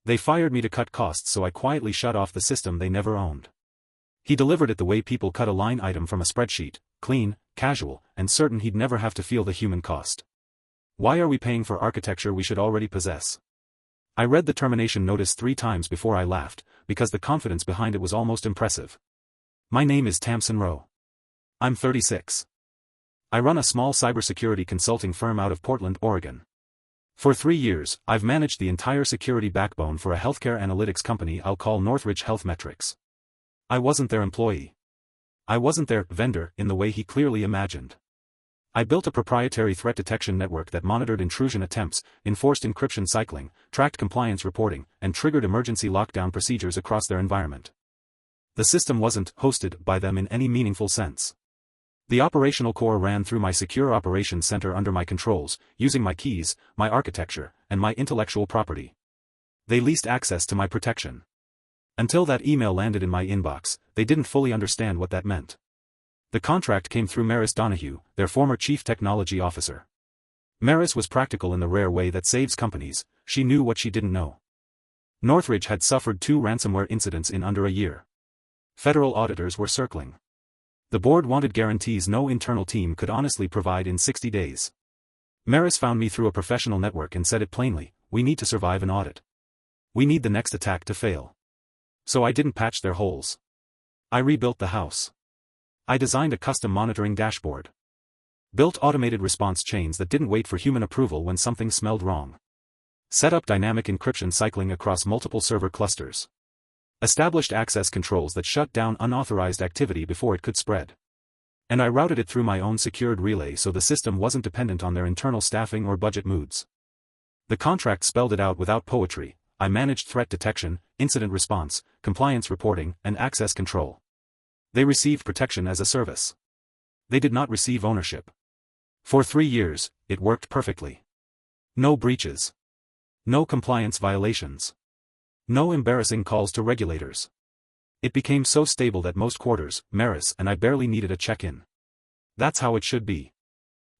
They fired me to cut costs, so I quietly shut off the system they never owned. He delivered it the way people cut a line item from a spreadsheet, clean, casual, and certain he'd never have to feel the human cost. Why are we paying for architecture we should already possess? I read the termination notice 3 times before I laughed, because the confidence behind it was almost impressive. My name is Tamsin Rowe. I'm 36. I run a small cybersecurity consulting firm out of Portland, Oregon. For 3 years, I've managed the entire security backbone for a healthcare analytics company I'll call Northridge Health Metrics. I wasn't their employee. I wasn't their vendor in the way he clearly imagined. I built a proprietary threat detection network that monitored intrusion attempts, enforced encryption cycling, tracked compliance reporting, and triggered emergency lockdown procedures across their environment. The system wasn't hosted by them in any meaningful sense. The operational core ran through my secure operations center under my controls, using my keys, my architecture, and my intellectual property. They leased access to my protection. Until that email landed in my inbox, they didn't fully understand what that meant. The contract came through Maris Donahue, their former chief technology officer. Maris was practical in the rare way that saves companies. She knew what she didn't know. Northridge had suffered 2 ransomware incidents in under a year. Federal auditors were circling. The board wanted guarantees no internal team could honestly provide in 60 days. Maris found me through a professional network and said it plainly: we need to survive an audit. We need the next attack to fail. So I didn't patch their holes. I rebuilt the house. I designed a custom monitoring dashboard. Built automated response chains that didn't wait for human approval when something smelled wrong. Set up dynamic encryption cycling across multiple server clusters. Established access controls that shut down unauthorized activity before it could spread. And I routed it through my own secured relay so the system wasn't dependent on their internal staffing or budget moods. The contract spelled it out without poetry. I managed threat detection, incident response, compliance reporting, and access control. They received protection as a service. They did not receive ownership. For 3 years, it worked perfectly. No breaches. No compliance violations. No embarrassing calls to regulators. It became so stable that most quarters, Maris and I barely needed a check-in. That's how it should be.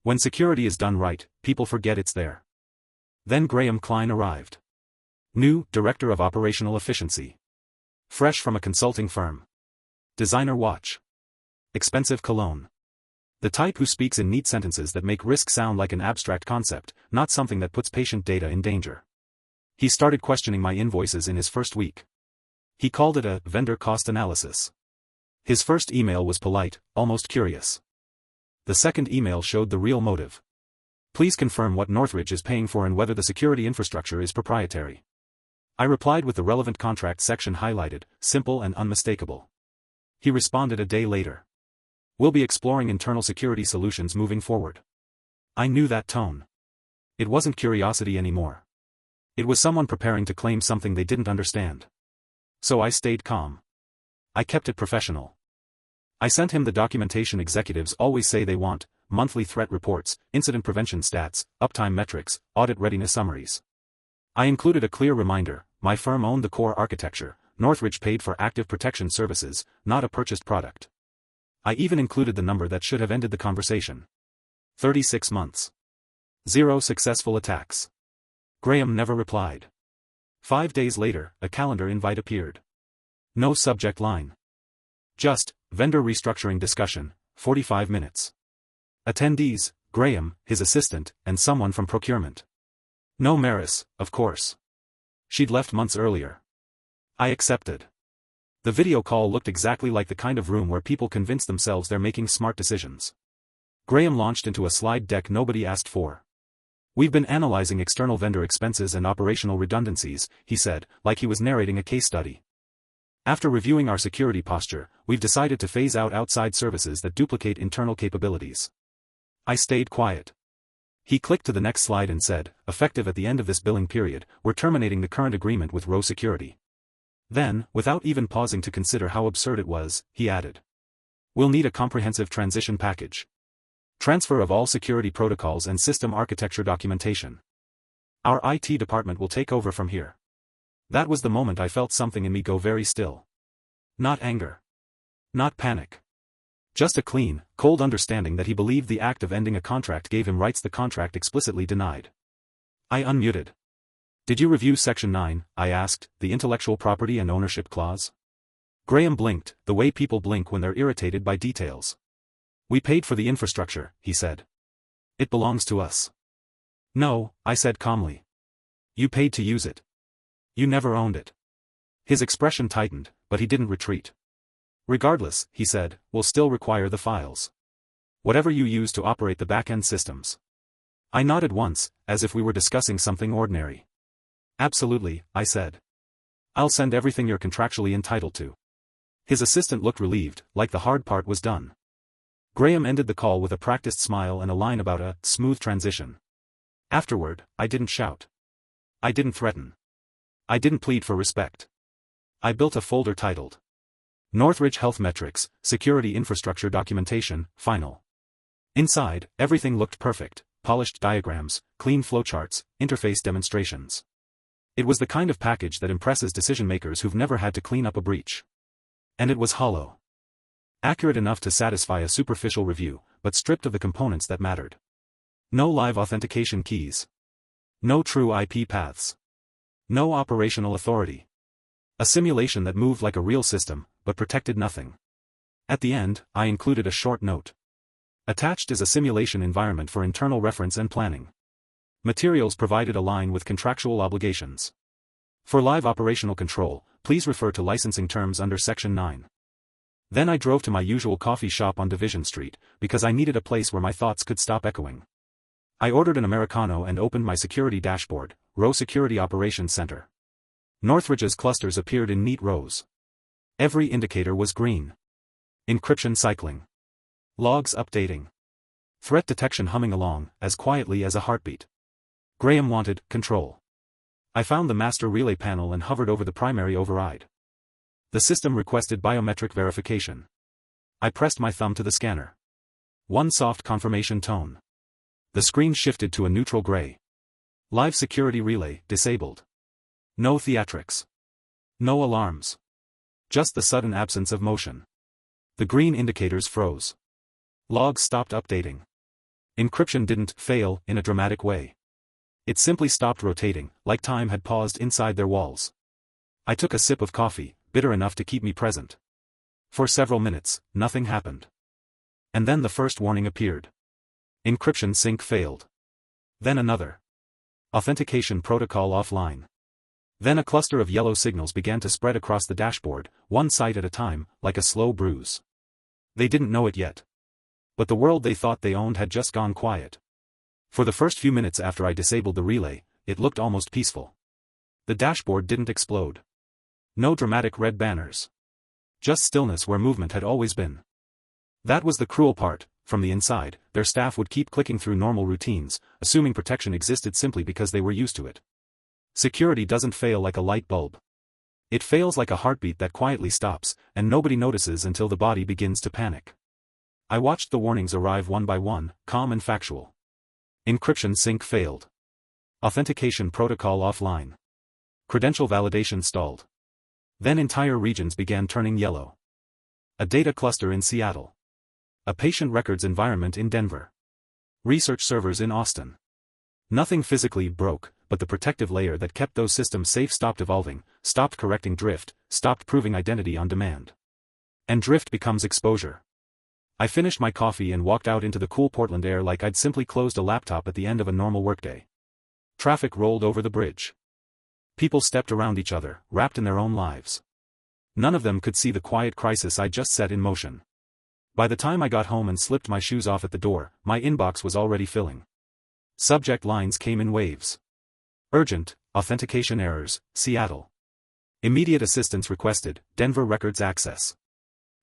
When security is done right, people forget it's there. Then Graham Klein arrived. New Director of Operational Efficiency. Fresh from a consulting firm. Designer watch. Expensive cologne. The type who speaks in neat sentences that make risk sound like an abstract concept, not something that puts patient data in danger. He started questioning my invoices in his first week. He called it a vendor cost analysis. His first email was polite, almost curious. The second email showed the real motive. Please confirm what Northridge is paying for and whether the security infrastructure is proprietary. I replied with the relevant contract section highlighted, simple and unmistakable. He responded a day later. We'll be exploring internal security solutions moving forward. I knew that tone. It wasn't curiosity anymore. It was someone preparing to claim something they didn't understand. So I stayed calm. I kept it professional. I sent him the documentation executives always say they want: monthly threat reports, incident prevention stats, uptime metrics, audit readiness summaries. I included a clear reminder: my firm owned the core architecture. Northridge paid for active protection services, not a purchased product. I even included the number that should have ended the conversation. 36 months. 0 successful attacks. Graham never replied. 5 days later, a calendar invite appeared. No subject line. Just, vendor restructuring discussion, 45 minutes. Attendees, Graham, his assistant, and someone from procurement. No Maris, of course. She'd left months earlier. I accepted. The video call looked exactly like the kind of room where people convince themselves they're making smart decisions. Graham launched into a slide deck nobody asked for. We've been analyzing external vendor expenses and operational redundancies, he said, like he was narrating a case study. After reviewing our security posture, we've decided to phase out outside services that duplicate internal capabilities. I stayed quiet. He clicked to the next slide and said, effective at the end of this billing period, we're terminating the current agreement with Rowe Security. Then, without even pausing to consider how absurd it was, he added. We'll need a comprehensive transition package. Transfer of all security protocols and system architecture documentation. Our IT department will take over from here. That was the moment I felt something in me go very still. Not anger. Not panic. Just a clean, cold understanding that he believed the act of ending a contract gave him rights the contract explicitly denied. I unmuted. Did you review Section 9, I asked, the intellectual property and ownership clause? Graham blinked, the way people blink when they're irritated by details. We paid for the infrastructure, he said. It belongs to us. No, I said calmly. You paid to use it. You never owned it. His expression tightened, but he didn't retreat. Regardless, he said, we'll still require the files. Whatever you use to operate the back-end systems. I nodded once, as if we were discussing something ordinary. Absolutely, I said. I'll send everything you're contractually entitled to. His assistant looked relieved, like the hard part was done. Graham ended the call with a practiced smile and a line about a smooth transition. Afterward, I didn't shout. I didn't threaten. I didn't plead for respect. I built a folder titled Northridge Health Metrics, Security Infrastructure Documentation, Final. Inside, everything looked perfect, polished diagrams, clean flowcharts, interface demonstrations. It was the kind of package that impresses decision-makers who've never had to clean up a breach. And it was hollow. Accurate enough to satisfy a superficial review, but stripped of the components that mattered. No live authentication keys. No true IP paths. No operational authority. A simulation that moved like a real system, but protected nothing. At the end, I included a short note. Attached is a simulation environment for internal reference and planning. Materials provided align with contractual obligations. For live operational control, please refer to licensing terms under Section 9. Then I drove to my usual coffee shop on Division Street, because I needed a place where my thoughts could stop echoing. I ordered an Americano and opened my security dashboard, Row Security Operations Center. Northridge's clusters appeared in neat rows. Every indicator was green. Encryption cycling. Logs updating. Threat detection humming along, as quietly as a heartbeat. Graham wanted control. I found the master relay panel and hovered over the primary override. The system requested biometric verification. I pressed my thumb to the scanner. One soft confirmation tone. The screen shifted to a neutral gray. Live security relay, disabled. No theatrics. No alarms. Just the sudden absence of motion. The green indicators froze. Logs stopped updating. Encryption didn't fail in a dramatic way. It simply stopped rotating, like time had paused inside their walls. I took a sip of coffee, bitter enough to keep me present. For several minutes, nothing happened. And then the first warning appeared. Encryption sync failed. Then another. Authentication protocol offline. Then a cluster of yellow signals began to spread across the dashboard, one site at a time, like a slow bruise. They didn't know it yet. But the world they thought they owned had just gone quiet. For the first few minutes after I disabled the relay, it looked almost peaceful. The dashboard didn't explode. No dramatic red banners. Just stillness where movement had always been. That was the cruel part. From the inside, their staff would keep clicking through normal routines, assuming protection existed simply because they were used to it. Security doesn't fail like a light bulb. It fails like a heartbeat that quietly stops, and nobody notices until the body begins to panic. I watched the warnings arrive one by one, calm and factual. Encryption sync failed. Authentication protocol offline. Credential validation stalled. Then entire regions began turning yellow. A data cluster in Seattle. A patient records environment in Denver. Research servers in Austin. Nothing physically broke, but the protective layer that kept those systems safe stopped evolving, stopped correcting drift, stopped proving identity on demand. And drift becomes exposure. I finished my coffee and walked out into the cool Portland air like I'd simply closed a laptop at the end of a normal workday. Traffic rolled over the bridge. People stepped around each other, wrapped in their own lives. None of them could see the quiet crisis I just set in motion. By the time I got home and slipped my shoes off at the door, my inbox was already filling. Subject lines came in waves. Urgent, authentication errors, Seattle. Immediate assistance requested, Denver records access.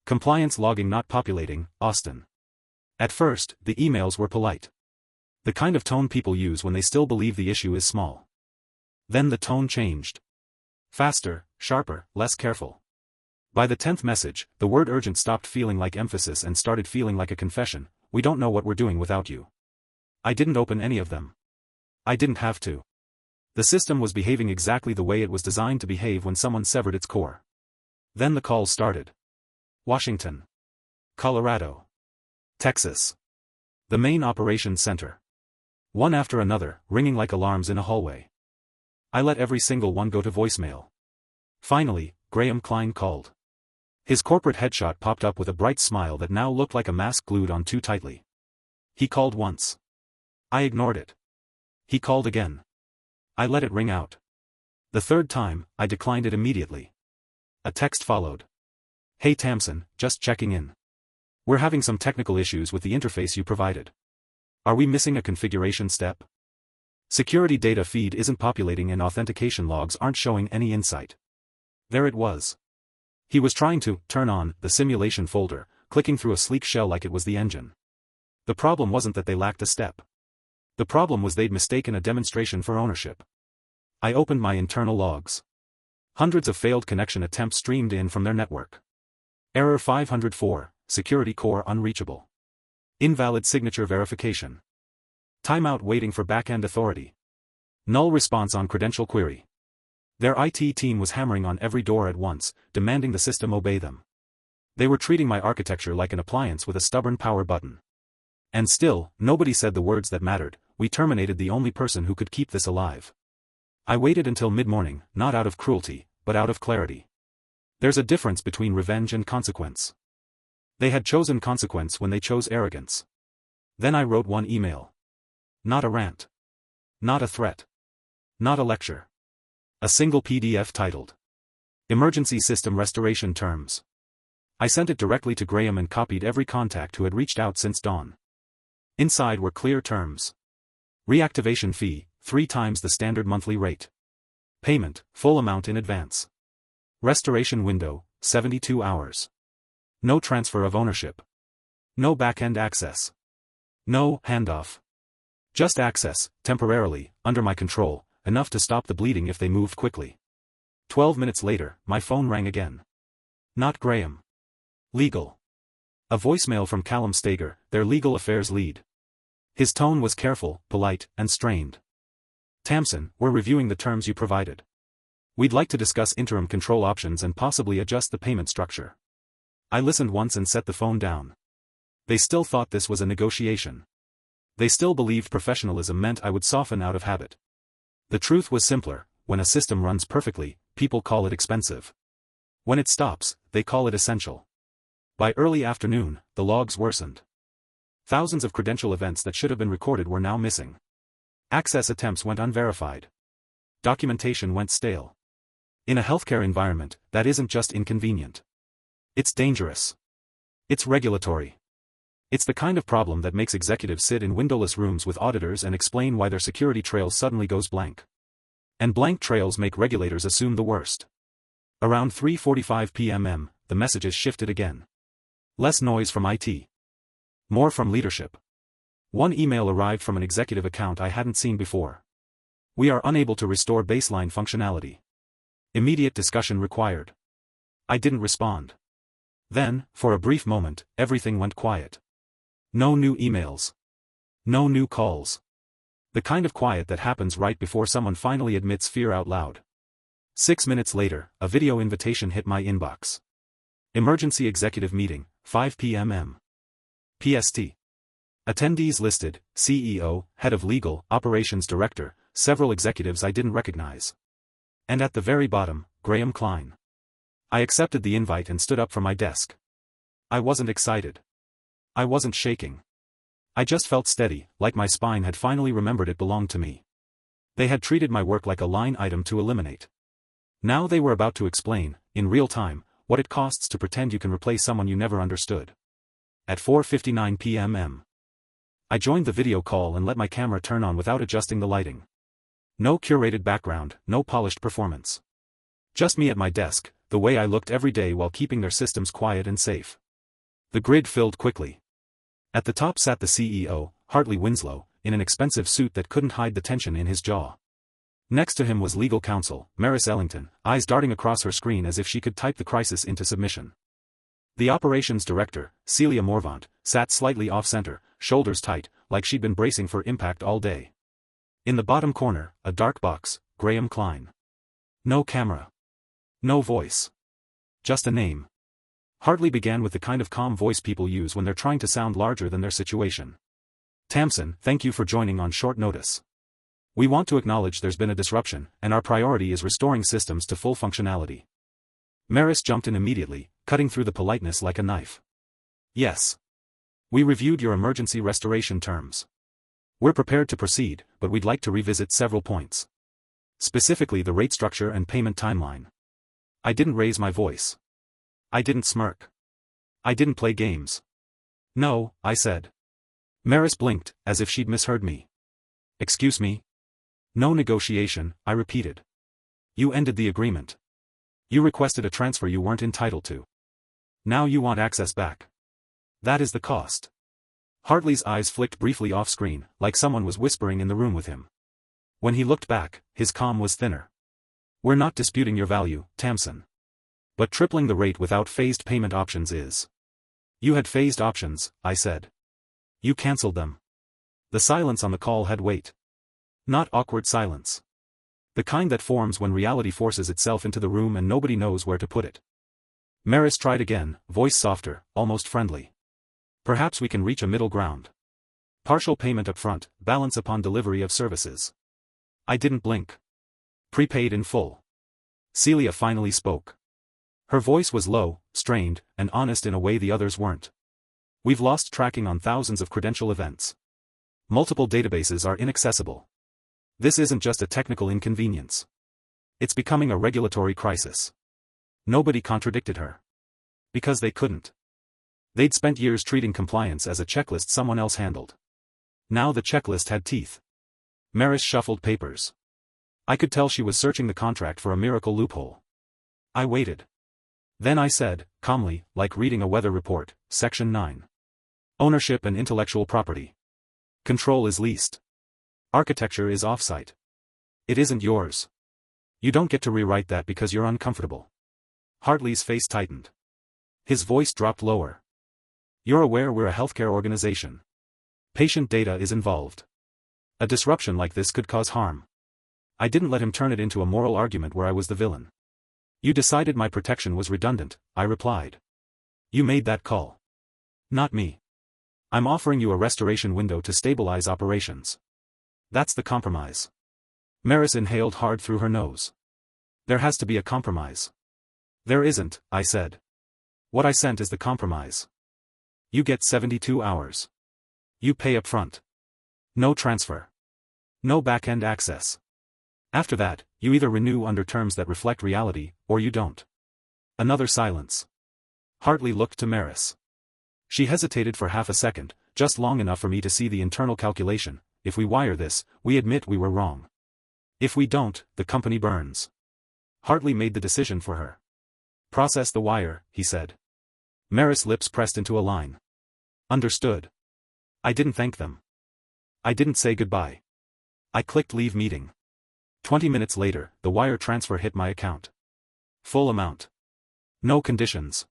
Compliance logging not populating, Austin. At first, the emails were polite. The kind of tone people use when they still believe the issue is small. Then the tone changed. Faster, sharper, less careful. By the 10th message, the word urgent stopped feeling like emphasis and started feeling like a confession. We don't know what we're doing without you. I didn't open any of them. I didn't have to. The system was behaving exactly the way it was designed to behave when someone severed its core. Then the calls started. Washington. Colorado. Texas. The main operations center. One after another, ringing like alarms in a hallway. I let every single one go to voicemail. Finally, Graham Klein called. His corporate headshot popped up with a bright smile that now looked like a mask glued on too tightly. He called once. I ignored it. He called again. I let it ring out. The third time, I declined it immediately. A text followed. Hey Tamsin, just checking in. We're having some technical issues with the interface you provided. Are we missing a configuration step? Security data feed isn't populating and authentication logs aren't showing any insight. There it was. He was trying to turn on the simulation folder, clicking through a sleek shell like it was the engine. The problem wasn't that they lacked a step. The problem was they'd mistaken a demonstration for ownership. I opened my internal logs. Hundreds of failed connection attempts streamed in from their network. Error 504, Security Core unreachable. Invalid signature verification. Timeout waiting for backend authority. Null response on credential query. Their IT team was hammering on every door at once, demanding the system obey them. They were treating my architecture like an appliance with a stubborn power button. And still, nobody said the words that mattered. We terminated the only person who could keep this alive. I waited until mid-morning, not out of cruelty, but out of clarity. There's a difference between revenge and consequence. They had chosen consequence when they chose arrogance. Then I wrote one email. Not a rant. Not a threat. Not a lecture. A single PDF titled Emergency System Restoration Terms. I sent it directly to Graham and copied every contact who had reached out since dawn. Inside were clear terms. Reactivation fee, 3 times the standard monthly rate. Payment, full amount in advance. Restoration window, 72 hours. No transfer of ownership. No back-end access. No handoff. Just access, temporarily, under my control, enough to stop the bleeding if they moved quickly. 12 minutes later, my phone rang again. Not Graham. Legal. A voicemail from Callum Stager, their legal affairs lead. His tone was careful, polite, and strained. Tamsin, we're reviewing the terms you provided. We'd like to discuss interim control options and possibly adjust the payment structure. I listened once and set the phone down. They still thought this was a negotiation. They still believed professionalism meant I would soften out of habit. The truth was simpler: when a system runs perfectly, people call it expensive. When it stops, they call it essential. By early afternoon, the logs worsened. Thousands of credential events that should have been recorded were now missing. Access attempts went unverified. Documentation went stale. In a healthcare environment, that isn't just inconvenient. It's dangerous. It's regulatory. It's the kind of problem that makes executives sit in windowless rooms with auditors and explain why their security trail suddenly goes blank. And blank trails make regulators assume the worst. Around 3:45 p.m., the messages shifted again. Less noise from IT. More from leadership. One email arrived from an executive account I hadn't seen before. We are unable to restore baseline functionality. Immediate discussion required. I didn't respond. Then, for a brief moment, everything went quiet. No new emails. No new calls. The kind of quiet that happens right before someone finally admits fear out loud. 6 minutes later, a video invitation hit my inbox. Emergency Executive Meeting, 5 p.m. PST. Attendees listed: CEO, Head of Legal, Operations Director, several executives I didn't recognize. And at the very bottom, Graham Klein. I accepted the invite and stood up from my desk. I wasn't excited. I wasn't shaking. I just felt steady, like my spine had finally remembered it belonged to me. They had treated my work like a line item to eliminate. Now they were about to explain, in real time, what it costs to pretend you can replace someone you never understood. At 4:59 p.m. I joined the video call and let my camera turn on without adjusting the lighting. No curated background, no polished performance. Just me at my desk, the way I looked every day while keeping their systems quiet and safe. The grid filled quickly. At the top sat the CEO, Hartley Winslow, in an expensive suit that couldn't hide the tension in his jaw. Next to him was legal counsel, Maris Ellington, eyes darting across her screen as if she could type the crisis into submission. The operations director, Celia Morvant, sat slightly off-center, shoulders tight, like she'd been bracing for impact all day. In the bottom corner, a dark box, Graham Klein. No camera. No voice. Just a name. Hartley began with the kind of calm voice people use when they're trying to sound larger than their situation. Tamsin, thank you for joining on short notice. We want to acknowledge there's been a disruption, and our priority is restoring systems to full functionality. Maris jumped in immediately, cutting through the politeness like a knife. Yes. We reviewed your emergency restoration terms. We're prepared to proceed, but we'd like to revisit several points. Specifically the rate structure and payment timeline. I didn't raise my voice. I didn't smirk. I didn't play games. No, I said. Maris blinked, as if she'd misheard me. Excuse me? No negotiation, I repeated. You ended the agreement. You requested a transfer you weren't entitled to. Now you want access back. That is the cost. Hartley's eyes flicked briefly off-screen, like someone was whispering in the room with him. When he looked back, his calm was thinner. We're not disputing your value, Tamsin. But tripling the rate without phased payment options is. You had phased options, I said. You cancelled them. The silence on the call had weight. Not awkward silence. The kind that forms when reality forces itself into the room and nobody knows where to put it. Maris tried again, voice softer, almost friendly. Perhaps we can reach a middle ground. Partial payment up front, balance upon delivery of services. I didn't blink. Prepaid in full. Celia finally spoke. Her voice was low, strained, and honest in a way the others weren't. We've lost tracking on thousands of credential events. Multiple databases are inaccessible. This isn't just a technical inconvenience. It's becoming a regulatory crisis. Nobody contradicted her. Because they couldn't. They'd spent years treating compliance as a checklist someone else handled. Now the checklist had teeth. Maris shuffled papers. I could tell she was searching the contract for a miracle loophole. I waited. Then I said, calmly, like reading a weather report, Section 9. Ownership and intellectual property. Control is leased. Architecture is off-site. It isn't yours. You don't get to rewrite that because you're uncomfortable. Hartley's face tightened. His voice dropped lower. You're aware we're a healthcare organization. Patient data is involved. A disruption like this could cause harm. I didn't let him turn it into a moral argument where I was the villain. You decided my protection was redundant, I replied. You made that call. Not me. I'm offering you a restoration window to stabilize operations. That's the compromise. Maris inhaled hard through her nose. There has to be a compromise. There isn't, I said. What I sent is the compromise. You get 72 hours. You pay up front. No transfer. No back-end access. After that, you either renew under terms that reflect reality, or you don't. Another silence. Hartley looked to Maris. She hesitated for half a second, just long enough for me to see the internal calculation. If we wire this, we admit we were wrong. If we don't, the company burns. Hartley made the decision for her. Process the wire, he said. Maris' lips pressed into a line. Understood. I didn't thank them. I didn't say goodbye. I clicked leave meeting. 20 minutes later, the wire transfer hit my account. Full amount. No conditions.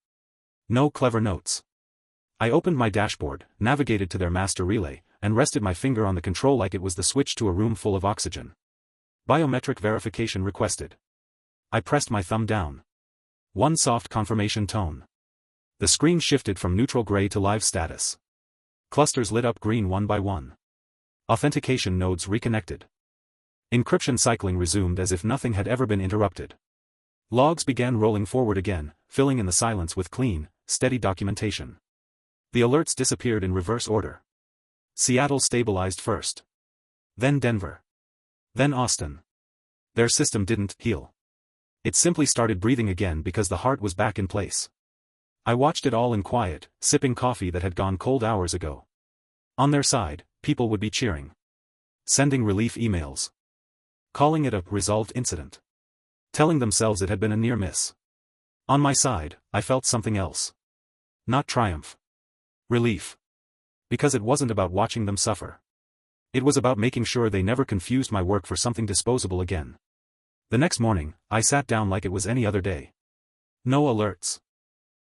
No clever notes. I opened my dashboard, navigated to their master relay, and rested my finger on the control like it was the switch to a room full of oxygen. Biometric verification requested. I pressed my thumb down. One soft confirmation tone. The screen shifted from neutral gray to live status. Clusters lit up green one by one. Authentication nodes reconnected. Encryption cycling resumed as if nothing had ever been interrupted. Logs began rolling forward again, filling in the silence with clean, steady documentation. The alerts disappeared in reverse order. Seattle stabilized first. Then Denver. Then Austin. Their system didn't heal. It simply started breathing again because the heart was back in place. I watched it all in quiet, sipping coffee that had gone cold hours ago. On their side, people would be cheering. Sending relief emails. Calling it a resolved incident. Telling themselves it had been a near miss. On my side, I felt something else. Not triumph. Relief. Because it wasn't about watching them suffer. It was about making sure they never confused my work for something disposable again. The next morning, I sat down like it was any other day. No alerts.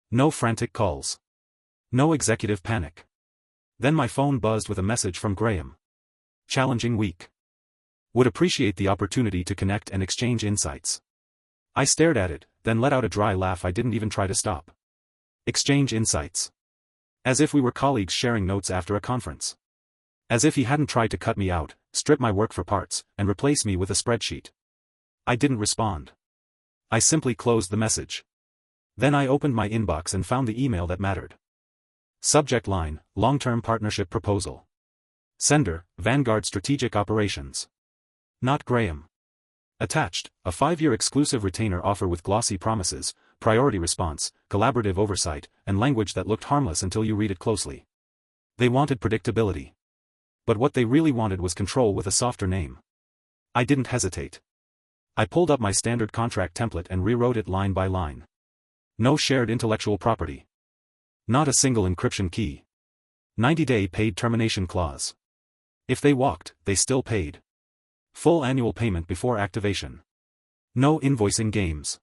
No frantic calls. No executive panic. Then my phone buzzed with a message from Graham. Challenging week. Would appreciate the opportunity to connect and exchange insights. I stared at it, then let out a dry laugh I didn't even try to stop. Exchange insights. As if we were colleagues sharing notes after a conference. As if he hadn't tried to cut me out, strip my work for parts, and replace me with a spreadsheet. I didn't respond. I simply closed the message. Then I opened my inbox and found the email that mattered. Subject line, Long-Term Partnership Proposal. Sender, Vanguard Strategic Operations. Not Graham. Attached, a 5-year exclusive retainer offer with glossy promises, priority response, collaborative oversight, and language that looked harmless until you read it closely. They wanted predictability. But what they really wanted was control with a softer name. I didn't hesitate. I pulled up my standard contract template and rewrote it line by line. No shared intellectual property. Not a single encryption key. 90-day paid termination clause. If they walked, they still paid. Full annual payment before activation. No invoicing games.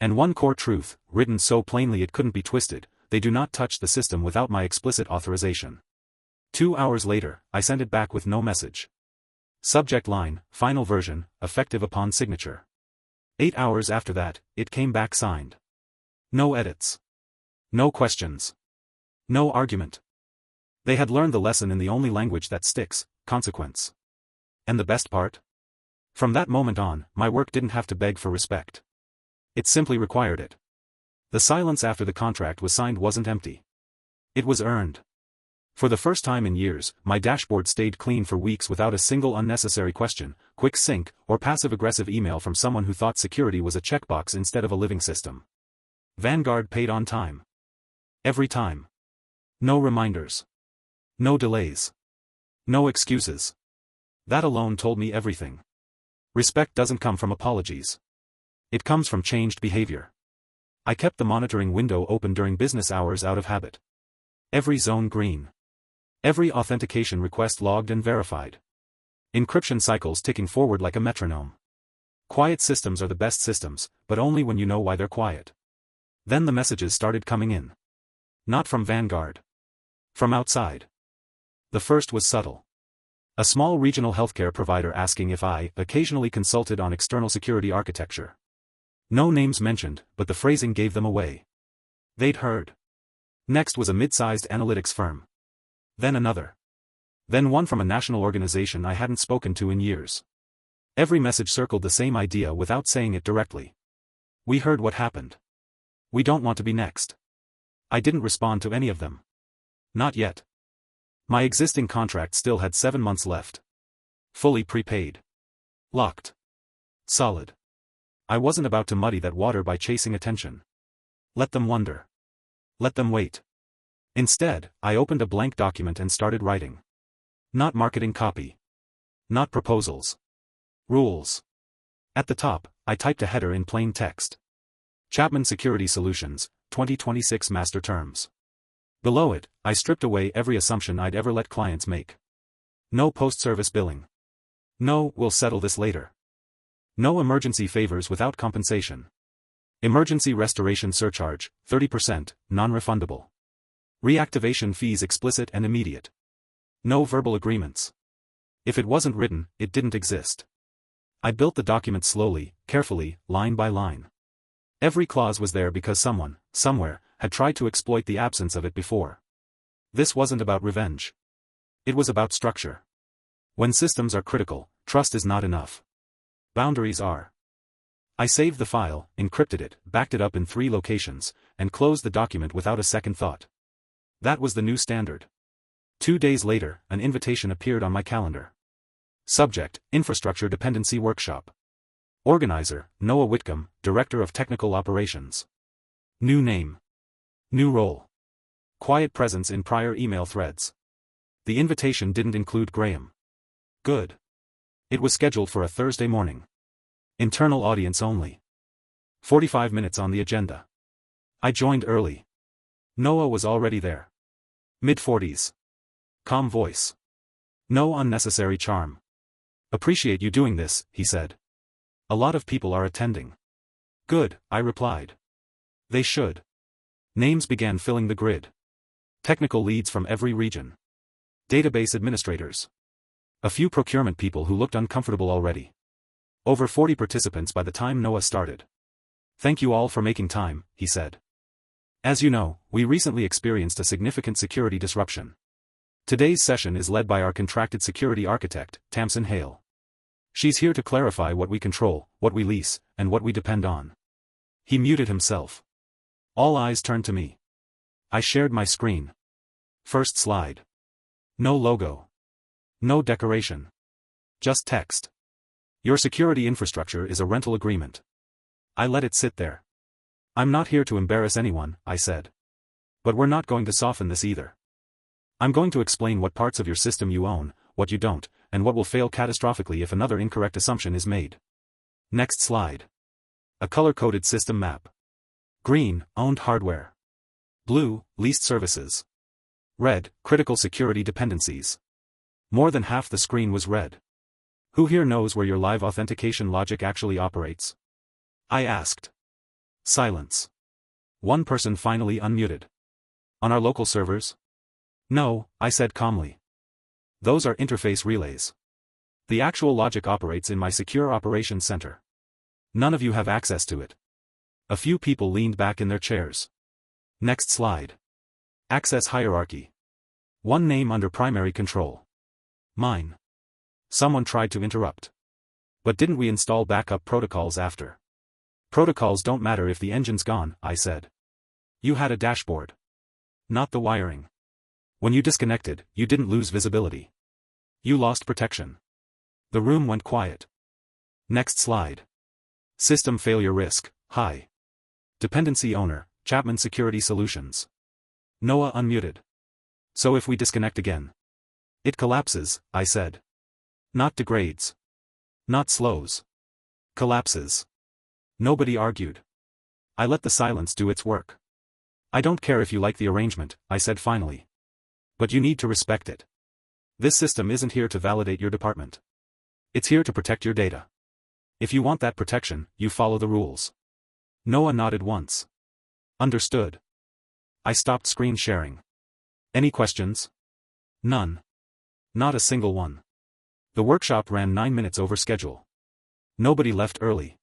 And one core truth, written so plainly it couldn't be twisted, they do not touch the system without my explicit authorization. 2 hours later, I sent it back with no message. Subject line, Final version, effective upon signature. 8 hours after that, it came back signed. No edits. No questions. No argument. They had learned the lesson in the only language that sticks, consequence. And the best part? From that moment on, my work didn't have to beg for respect. It simply required it. The silence after the contract was signed wasn't empty. It was earned. For the first time in years, my dashboard stayed clean for weeks without a single unnecessary question, quick sync, or passive-aggressive email from someone who thought security was a checkbox instead of a living system. Vanguard paid on time. Every time. No reminders. No delays. No excuses. That alone told me everything. Respect doesn't come from apologies. It comes from changed behavior. I kept the monitoring window open during business hours out of habit. Every zone green. Every authentication request logged and verified. Encryption cycles ticking forward like a metronome. Quiet systems are the best systems, but only when you know why they're quiet. Then the messages started coming in. Not from Vanguard. From outside. The first was subtle. A small regional healthcare provider asking if I occasionally consulted on external security architecture. No names mentioned, but the phrasing gave them away. They'd heard. Next was a mid-sized analytics firm. Then another. Then one from a national organization I hadn't spoken to in years. Every message circled the same idea without saying it directly. We heard what happened. We don't want to be next. I didn't respond to any of them. Not yet. My existing contract still had 7 months left. Fully prepaid. Locked. Solid. I wasn't about to muddy that water by chasing attention. Let them wonder. Let them wait. Instead, I opened a blank document and started writing. Not marketing copy. Not proposals. Rules. At the top, I typed a header in plain text. Chapman Security Solutions, 2026 Master Terms. Below it, I stripped away every assumption I'd ever let clients make. No post-service billing. No, we'll settle this later. No emergency favors without compensation. Emergency restoration surcharge, 30%, non-refundable. Reactivation fees explicit and immediate. No verbal agreements. If it wasn't written, it didn't exist. I built the document slowly, carefully, line by line. Every clause was there because someone, somewhere, had tried to exploit the absence of it before. This wasn't about revenge. It was about structure. When systems are critical, trust is not enough. Boundaries are. I saved the file, encrypted it, backed it up in 3 locations, and closed the document without a second thought. That was the new standard. 2 days later, an invitation appeared on my calendar. Subject, Infrastructure Dependency Workshop. Organizer, Noah Whitcomb, Director of Technical Operations. New name. New role. Quiet presence in prior email threads. The invitation didn't include Graham. Good. It was scheduled for a Thursday morning. Internal audience only. 45 minutes on the agenda. I joined early. Noah was already there. Mid-40s. Calm voice. No unnecessary charm. Appreciate you doing this, he said. A lot of people are attending. Good, I replied. They should. Names began filling the grid. Technical leads from every region. Database administrators. A few procurement people who looked uncomfortable already. Over 40 participants by the time Noah started. Thank you all for making time, he said. As you know, we recently experienced a significant security disruption. Today's session is led by our contracted security architect, Tamsin Hale. She's here to clarify what we control, what we lease, and what we depend on. He muted himself. All eyes turned to me. I shared my screen. First slide. No logo. No decoration. Just text. Your security infrastructure is a rental agreement. I let it sit there. I'm not here to embarrass anyone, I said. But we're not going to soften this either. I'm going to explain what parts of your system you own, what you don't, and what will fail catastrophically if another incorrect assumption is made. Next slide. A color-coded system map. Green, owned hardware. Blue, leased services. Red, critical security dependencies. More than half the screen was red. Who here knows where your live authentication logic actually operates? I asked. Silence. One person finally unmuted. On our local servers? No, I said calmly. Those are interface relays. The actual logic operates in my secure operations center. None of you have access to it. A few people leaned back in their chairs. Next slide. Access hierarchy. One name under primary control. Mine. Someone tried to interrupt. But didn't we install backup protocols after? Protocols don't matter if the engine's gone, I said. You had a dashboard. Not the wiring. When you disconnected, you didn't lose visibility. You lost protection. The room went quiet. Next slide. System failure risk, high. Dependency owner, Chapman Security Solutions. Noah unmuted. So if we disconnect again? It collapses, I said. Not degrades. Not slows. Collapses. Nobody argued. I let the silence do its work. I don't care if you like the arrangement, I said finally. But you need to respect it. This system isn't here to validate your department. It's here to protect your data. If you want that protection, you follow the rules. Noah nodded once. Understood. I stopped screen sharing. Any questions? None. Not a single one. The workshop ran 9 minutes over schedule. Nobody left early.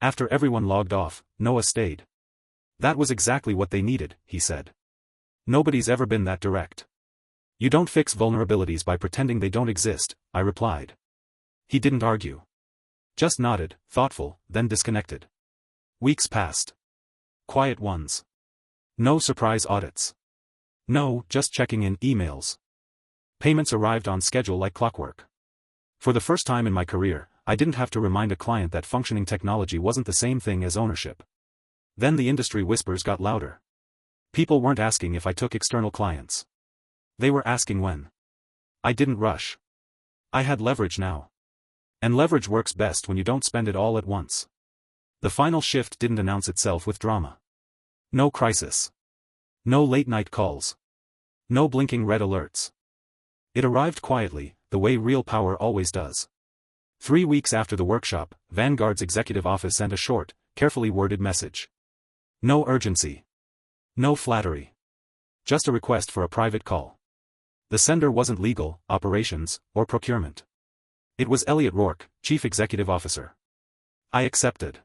After everyone logged off, Noah stayed. That was exactly what they needed, he said. Nobody's ever been that direct. You don't fix vulnerabilities by pretending they don't exist, I replied. He didn't argue. Just nodded, thoughtful, then disconnected. Weeks passed. Quiet ones. No surprise audits. No, just checking in emails. Payments arrived on schedule like clockwork. For the first time in my career, I didn't have to remind a client that functioning technology wasn't the same thing as ownership. Then the industry whispers got louder. People weren't asking if I took external clients. They were asking when. I didn't rush. I had leverage now. And leverage works best when you don't spend it all at once. The final shift didn't announce itself with drama. No crisis. No late-night calls. No blinking red alerts. It arrived quietly, the way real power always does. 3 weeks after the workshop, Vanguard's executive office sent a short, carefully worded message. No urgency. No flattery. Just a request for a private call. The sender wasn't legal, operations, or procurement. It was Elliot Rourke, Chief Executive Officer. I accepted.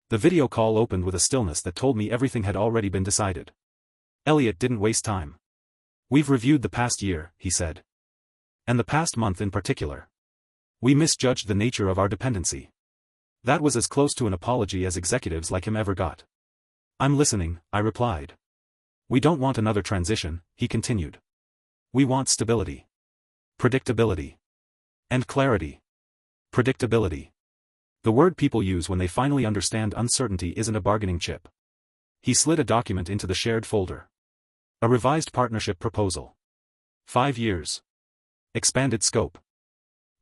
The video call opened with a stillness that told me everything had already been decided. Elliot didn't waste time. We've reviewed the past year, he said. And the past month in particular. We misjudged the nature of our dependency. That was as close to an apology as executives like him ever got. I'm listening, I replied. We don't want another transition, he continued. We want stability. Predictability. And clarity. Predictability. The word people use when they finally understand uncertainty isn't a bargaining chip. He slid a document into the shared folder. A revised partnership proposal. 5 years. Expanded scope.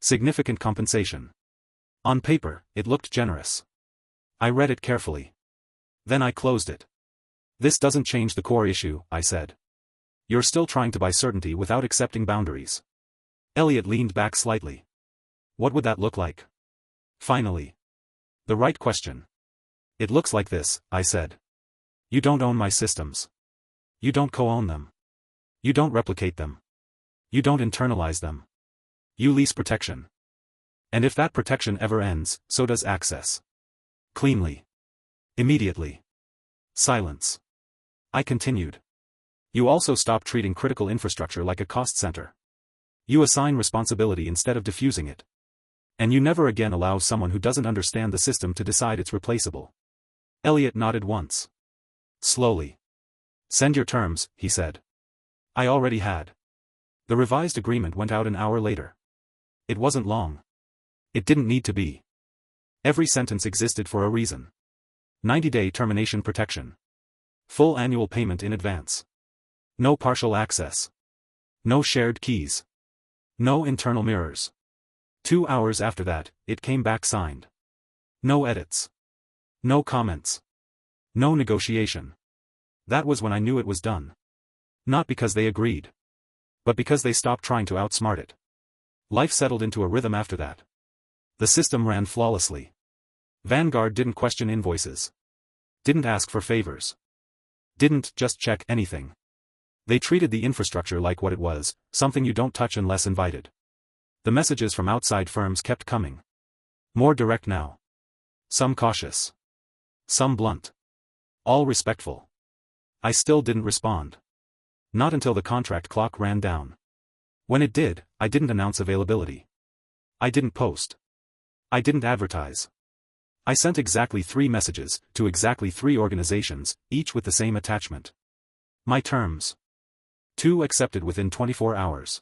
Significant compensation. On paper, it looked generous. I read it carefully. Then I closed it. This doesn't change the core issue, I said. You're still trying to buy certainty without accepting boundaries. Elliot leaned back slightly. What would that look like? Finally. The right question. It looks like this, I said. You don't own my systems. You don't co-own them. You don't replicate them. You don't internalize them. You lease protection. And if that protection ever ends, so does access. Cleanly. Immediately. Silence. I continued. You also stop treating critical infrastructure like a cost center. You assign responsibility instead of diffusing it. And you never again allow someone who doesn't understand the system to decide it's replaceable. Elliot nodded once. Slowly. Send your terms, he said. I already had. The revised agreement went out an hour later. It wasn't long. It didn't need to be. Every sentence existed for a reason. 90-day termination protection. Full annual payment in advance. No partial access. No shared keys. No internal mirrors. 2 hours after that, it came back signed. No edits. No comments. No negotiation. That was when I knew it was done. Not because they agreed. But because they stopped trying to outsmart it. Life settled into a rhythm after that. The system ran flawlessly. Vanguard didn't question invoices. Didn't ask for favors. Didn't just check anything. They treated the infrastructure like what it was, something you don't touch unless invited. The messages from outside firms kept coming. More direct now. Some cautious. Some blunt. All respectful. I still didn't respond. Not until the contract clock ran down. When it did, I didn't announce availability. I didn't post. I didn't advertise. I sent exactly 3 messages, to exactly 3 organizations, each with the same attachment. My terms. 2 accepted within 24 hours.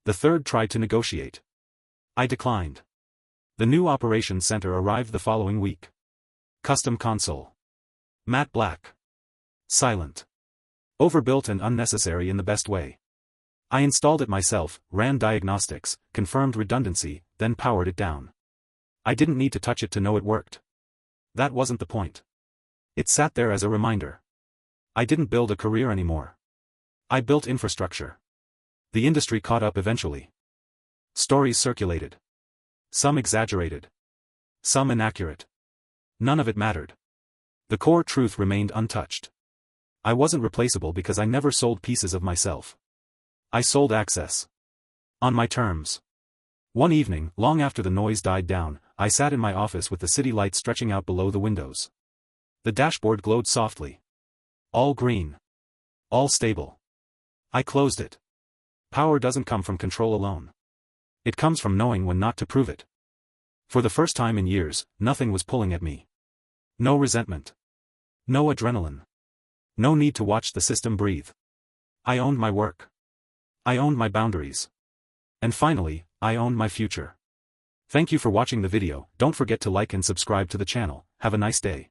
The 3rd tried to negotiate. I declined. The new operations center arrived the following week. Custom console. Matte black. Silent. Overbuilt and unnecessary in the best way. I installed it myself, ran diagnostics, confirmed redundancy, then powered it down. I didn't need to touch it to know it worked. That wasn't the point. It sat there as a reminder. I didn't build a career anymore. I built infrastructure. The industry caught up eventually. Stories circulated. Some exaggerated. Some inaccurate. None of it mattered. The core truth remained untouched. I wasn't replaceable because I never sold pieces of myself. I sold access. On my terms. One evening, long after the noise died down, I sat in my office with the city lights stretching out below the windows. The dashboard glowed softly. All green. All stable. I closed it. Power doesn't come from control alone. It comes from knowing when not to prove it. For the first time in years, nothing was pulling at me. No resentment. No adrenaline. No need to watch the system breathe. I owned my work. I owned my boundaries. And finally, I owned my future. Thank you for watching the video. Don't forget to like and subscribe to the channel. Have a nice day.